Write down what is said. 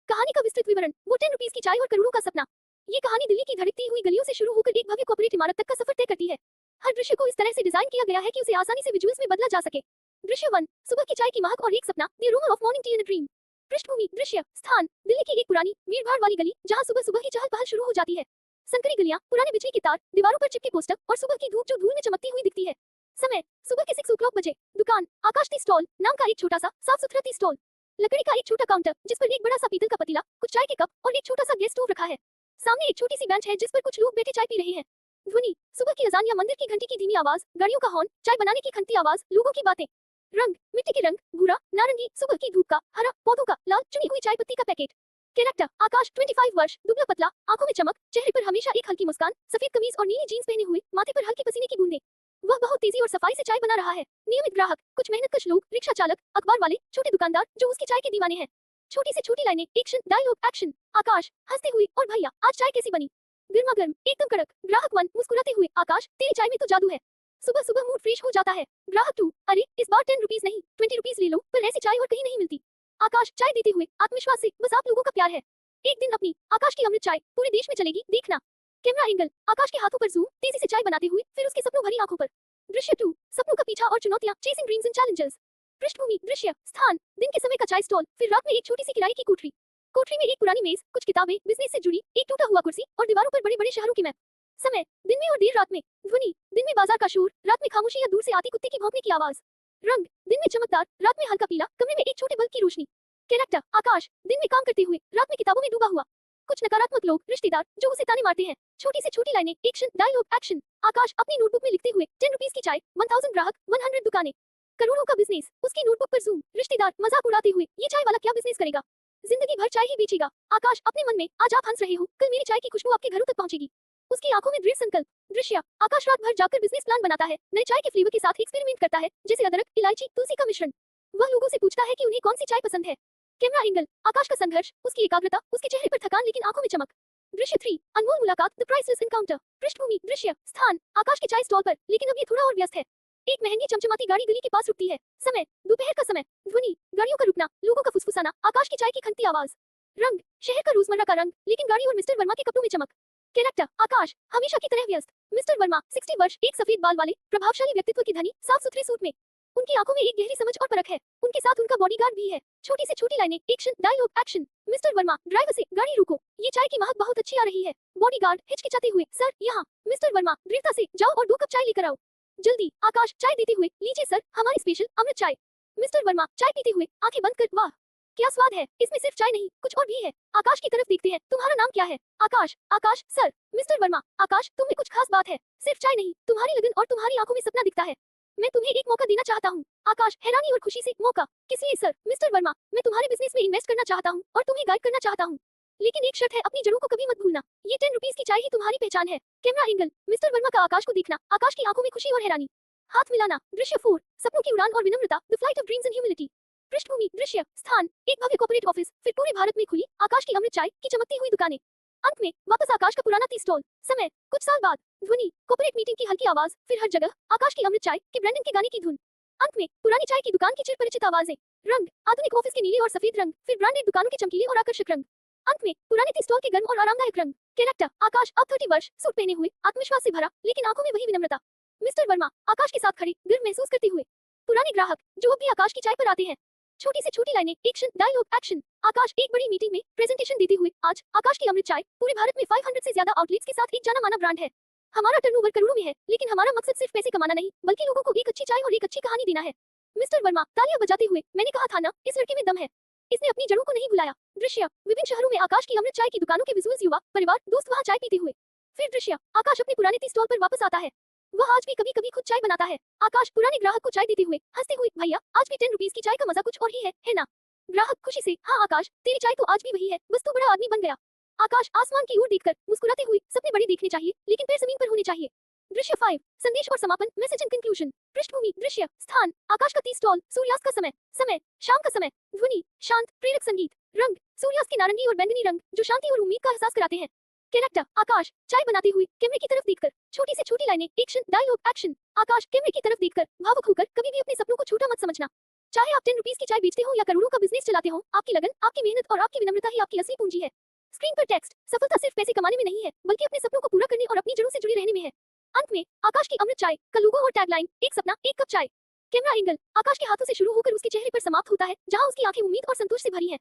कहानी का विस्तृत विवरण, वो 10 रुपीस की चाय और करोड़ों का सपना। ये कहानी दिल्ली की धड़कती हुई गलियों से शुरू होकर एक भव्य कॉर्पोरेट इमारत तक का सफर तय करती है। हर दृश्य को इस तरह से डिजाइन किया गया है कि उसे आसानी से विजुअल्स में बदला जा सके। दृश्य 1, सुबह की चाय की महक और एक सपना, the aroma of morning tea in a dream. पृष्ठभूमि, दृश्य, स्थान, दिल्ली की एक पुरानी भीड़-भाड़ वाली गली जहां सुबह सुबह ही चहल-पहल शुरू हो जाती है। संकरी गलियां, पुराने बिजली के तार, दीवारों पर चिपके पोस्टर और सुबह की धूप जो धूल में चमकती हुई दिखती है। समय, सुबह के 6 o'clock बजे। दुकान, आकाश टी स्टॉल नाम का एक छोटा सा साफ सुथरा टी स्टॉल। लकड़ी का एक छोटा काउंटर जिस पर एक बड़ा सा पीतल का पतीला, कुछ चाय के कप और एक छोटा सा गैस स्टोव रखा है। सामने एक छोटी सी बेंच है जिस पर कुछ लोग बैठे चाय पी रहे हैं। ध्वनि, सुबह की अजान या मंदिर की घंटी की धीमी आवाज, गाड़ियों का हॉर्न, चाय बनाने की खनती आवाज, लोगों की बातें। रंग, मिट्टी के रंग, भूरा, नारंगी, सुबह की धूप का, हरा, पौधों का, लाल, चुनी हुई चाय पत्ती का पैकेट। कैरेक्टर, आकाश 25 वर्ष, दुबला पतला, आंखों में चमक, चेहरे पर हमेशा एक हल्की मुस्कान, सफेद कमीज और नीली जींस पहने हुए, माथे पर हल्की पसीने की बूंदें। वह बहुत तेजी और सफाई से चाय बना रहा है। नियमित ग्राहक, कुछ मेहनतकश लोग, रिक्शा चालक, अखबार वाले, छोटे दुकानदार जो उसकी चाय के दीवाने हैं। छोटी से छोटी लाइनें, एक्शन, डायलॉग, एक्शन। आकाश, हंसते हुए, और भैया, आज चाय कैसी बनी? गर्मा गर्म, एकदम कड़क। ग्राहक 1, मुस्कुराते हुए, आकाश, तेरी चाय में तो जादू है। सुबह सुबह मूड फ्रेश हो जाता है। ग्राहक 2, अरे, इस बार 10 रुपीस नहीं, 20 रुपीस ले लो, पर ऐसी चाय और कहीं नहीं मिलती। आकाश, चाय देते हुए, आत्मविश्वास से, बस आप लोगों का प्यार है। एक दिन अपनी, आकाश की अमृत चाय, पूरे देश में चलेगी, देखना। कैमरा एंगल, आकाश के हाथों पर जूम, तेजी से चाय बनाते हुए, फिर उसके सपनों भरी आंखों पर। दृश्य 2, सपनों का पीछा और चुनौतियां, चेसिंग ड्रीम्स एंड चैलेंजेस। पृष्ठभूमि, दृश्य, स्थान, दिन के समय का चाय स्टॉल, फिर रात में एक छोटी सी किराए की कोठरी। कोठरी में एक पुरानी मेज, कुछ किताबें, बिजनेस से जुड़ी, एक टूटा हुआ कुर्सी और दीवारों पर बड़े-बड़े शहरों के मैप। समय, दिन में और देर रात में। ध्वनि, दिन में बाजार का शोर, रात में खामोशी या दूर से आती कुत्ते की भौंकने की आवाज। रंग, दिन में चमकदार, रात में हल्का पीला, कमरे में एक छोटे बल्ब की रोशनी। कैरेक्टर, आकाश, दिन में काम करते हुए, रात में किताबों में डूबा हुआ। कुछ नकारात्मक लोग, रिश्तेदार, जो उसे ताने मारते हैं। छोटी से छोटी लाइनें, एक्शन, डायलॉग, एक्शन। आकाश, अपनी नोटबुक में लिखते हुए, 10 रुपीस की चाय, 1000 ग्राहक, 100 दुकानें, करोड़ों का बिजनेस। उसकी नोटबुक पर जूम, रिश्तेदार, मजाक उड़ाते हुए, ये चाय वाला क्या बिजनेस करेगा? जिंदगी भर चाय ही बेचेगा। आकाश, अपने मन में, आज आप हंस रहे हो, कल मेरी चाय की खुशबू आपके घरों तक पहुंचेगी। उसकी आंखों में दृढ़ संकल्प। दृश्य, आकाश रात भर जाकर बिजनेस प्लान बनाता है, नए चाय के फ्लेवर के साथ एक्सपेरिमेंट करता है, जैसे अदरक, इलायची, तुलसी का मिश्रण। वह लोगों से पूछता है कि उन्हें कौन सी चाय पसंद है। कैमरा एंगल, आकाश का संघर्ष, उसकी एकाग्रता, उसके चेहरे पर थकान लेकिन आंखों में चमक। दृश्य 3, अनमोल मुलाकात, द प्राइसलेस एनकाउंटर। पृष्ठभूमि, दृश्य, स्थान, आकाश के चाय स्टॉल पर, लेकिन अब ये थोड़ा और व्यस्त है। एक महंगी चमचमाती गाड़ी गली के पास रुकती है। समय, दोपहर का समय। ध्वनि, गाड़ियों का रुकना, लोगों का फुसफुसाना, आकाश की चाय की खनती आवाज। रंग, शहर का रोजमर्रा का रंग, लेकिन गाड़ी और मिस्टर वर्मा के कपड़ों में चमक। कैरेक्टर, आकाश, हमेशा की तरह व्यस्त। मिस्टर वर्मा, 60 वर्ष, एक सफेद बाल वाले, प्रभावशाली व्यक्तित्व के धनी, साफ सुथरे सूट में। उनकी आंखों में एक गहरी समझ और परख है। उनके साथ उनका बॉडीगार्ड भी है। छोटी से छोटी लाइनें, action, dialogue, action. Mister Verma, driver से, गाड़ी रोको, ये चाय की महक बहुत अच्छी आ रही है। बॉडीगार्ड, हिचकिचाते हुए, सर, यहाँ। मिस्टर वर्मा, दृढ़ता से, जाओ और 2 कप चाय लेकर आओ। जल्दी। आकाश, चाय देते हुए, लीजिए सर, हमारी स्पेशल अमृत चाय। मिस्टर वर्मा, चाय पीते हुए, आंखें बंद कर, वाह, क्या स्वाद है, इसमें सिर्फ चाय नहीं, कुछ और भी है। आकाश की तरफ देखते हैं, तुम्हारा नाम क्या है? आकाश, आकाश, सर। मिस्टर वर्मा, आकाश, तुम में कुछ खास बात है, सिर्फ चाय नहीं, तुम्हारी लगन और तुम्हारी आंखों में सपना दिखता है। मैं तुम्हें एक मौका देना चाहता हूँ। आकाश, हैरानी और खुशी से, मौका? किस लिए सर? मिस्टर वर्मा, मैं तुम्हारे बिजनेस में इन्वेस्ट करना चाहता हूँ और तुम्हें गाइड करना चाहता हूँ, लेकिन एक शर्त है, अपनी जड़ों को कभी मत भूलना। ये 10 रुपीस की चाय ही तुम्हारी पहचान है। कैमरा एंगल, मिस्टर वर्मा का आकाश को देखना, आकाश की आंखों में खुशी और हैरानी। हाथ मिलाना। दृश्य 4, सपनों की उड़ान और विनम्रता, the flight of dreams and humility. पृष्ठभूमि, दृश्य, स्थान, एक भव्य कॉर्पोरेट ऑफिस, फिर पूरे भारत में खुली आकाश की अमृत चाय की चमकती हुई दुकानें। अंत में वापस आकाश का पुराना टी स्टॉल। समय, कुछ साल बाद। ध्वनि, कॉर्पोरेट मीटिंग की हल्की आवाज, फिर हर जगह आकाश की अमृत चाय के ब्रांडन के गाने की धुन। अंत में पुरानी चाय की दुकान की चिरपरिचित आवाजें। रंग, आधुनिक ऑफिस के नीले और सफेद रंग, फिर ब्रांडेड दुकानों के चमकीले और आकर्षक रंग। अंत में पुराने टी स्टॉल के गर्म और आरामदायक रंग। कैरेक्टर, आकाश, अब 30 वर्ष, सूट पहने हुए, आत्मविश्वास से भरा, लेकिन आंखों में वही विनम्रता। मिस्टर वर्मा, आकाश के साथ खड़े, गर्व महसूस करते हुए। पुराने ग्राहक, जो अब भी आकाश की चाय पर आते हैं। छोटी से छोटी लाइनें, एक्शन, डायलॉग, एक्शन। आकाश, एक बड़ी मीटिंग में प्रेजेंटेशन देते हुए, आज आकाश की अमृत चाय पूरे भारत में 500 से ज्यादा आउटलेट्स के साथ एक जाना माना ब्रांड है। हमारा टर्नओवर करोड़ों में है, लेकिन हमारा मकसद सिर्फ पैसे कमाना नहीं, बल्कि लोगों को एक अच्छी चाय और एक अच्छी कहानी देना है। मिस्टर वर्मा, तालियां बजाते हुए, मैंने कहा था ना, इस लड़के में दम है, इसने अपनी जड़ों को नहीं भुलाया। दृश्य, विभिन्न शहरों में आकाश की अमृत चाय की दुकानों के विजुअल्स, युवा, परिवार, दोस्त वहां चाय पीते हुए। फिर दृश्य, आकाश अपने पुराने टी स्टॉल पर वापस आता है। वह आज भी कभी कभी खुद चाय बनाता है। आकाश, पुराने ग्राहक को चाय देते हुए, हंसते हुए, भैया, आज भी 10 रुपीस की चाय का मजा कुछ और ही है ना? ग्राहक, खुशी से, हाँ आकाश, तेरी चाय तो आज भी वही है, बस तू बड़ा आदमी बन गया। आकाश, आसमान की ओर देखकर, मुस्कुराते हुए, सपने बड़े देखने चाहिए, लेकिन पैर जमीन पर होने चाहिए। दृश्य 5, संदेश और समापन, मैसेज एंड कंक्लूजन। पृष्ठभूमि, दृश्य, स्थान, आकाश का टी स्टॉल, सूर्यास्त का समय। समय, शाम का समय। ध्वनि, शांत, प्रेरक संगीत। रंग, सूर्यास्त के नारंगी और बैंगनी रंग, जो शांति और उम्मीद का एहसास कराते हैं। कैरेक्टर, आकाश, चाय बनाते हुए, कैमरे की तरफ देखकर, छोटी से छोटी लाइनें, एक्शन, डायलॉग, एक्शन। आकाश, कैमरे की तरफ देखकर, भावुक होकर, कभी भी अपने सपनों को छोटा मत समझना। चाहे आप 10 रुपीस की चाय बेचते हो या करोड़ों का बिजनेस चलाते हो, आपकी लगन, आपकी मेहनत और आपकी विनम्रता ही आपकी असली पूंजी है। स्क्रीन पर टेक्स्ट, सफलता सिर्फ पैसे कमाने में नहीं है, बल्कि अपने सपनों को पूरा करने और अपनी जड़ों से जुड़े रहने में है। अंत में, आकाश की अमृत चाय का लोगो और टैगलाइन, एक सपना, एक कप चाय। कैमरा एंगल, आकाश के हाथों से शुरू होकर उसके चेहरे पर समाप्त होता है, जहां उसकी आंखें उम्मीद और संतोष से भरी हैं।